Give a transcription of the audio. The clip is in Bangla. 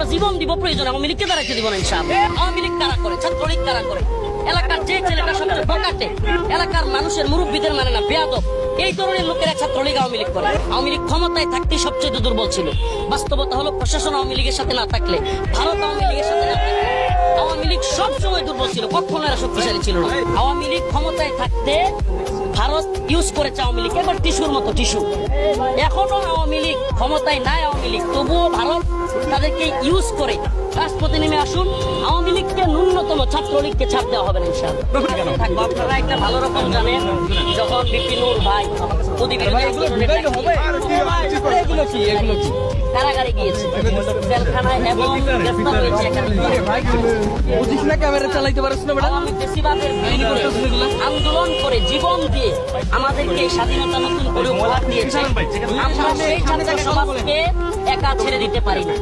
আমরা জীবন দিব প্রয়োজন, আওয়ামী লীগকে দাঁড়াইতে দিব না ইনশাআল্লাহ। আওয়ামী লীগ কারা করে, ছাত্রলীগ কারা করে, এলাকার যে ছেলেটা সবচেয়ে বকাটে, এলাকার মানুষের মুরব্বীদের মানে না, বেয়াদব, এই ধরনের লোকেরা ছাত্রলীগ আওয়ামী লীগ করে। আওয়ামী লীগ ক্ষমতায় থাকতে সবচেয়ে দুর্বল ছিল। বাস্তবতা হলো প্রশাসন আওয়ামী লীগের সাথে না থাকলে, ভারত আওয়ামী লীগের সাথে না থাকলে আওয়ামী লীগ সবসময় দুর্বল ছিল, কখনো এরা শক্তিশালী ছিল না। আওয়ামী লীগ ক্ষমতায় থাকতে ভারত ইউজ করেছে আওয়ামী লীগ, এবার টিস্যুর মতো টিস্যু। এখনো আওয়ামী লীগ ক্ষমতায় নাই, আওয়ামী লীগ তবুও ভারত তাদেরকে ইউজ করে রাজপথে নেমে আসুন। আওয়ামী লীগকে ন্যূনতম ছাত্রলীগকে ছাড় দেওয়া হবে না ইনশাআল্লাহ। থাকবো। আপনারা একটা ভালো রকম জানেন, যখন বিপিনুর ভাই কারাগারে গিয়েছে, জেলখানায় এবং গ্রেফতার হয়েছে আওয়ামী ফ্যাসিবাদের বিরুদ্ধে আন্দোলন করে জীবন দিয়ে আমাদেরকে এই স্বাধীনতা নতুন করে উপহার দিয়েছে। আমরা সেই ছাত্র সমাজকে একা ছেড়ে দিতে পারি না।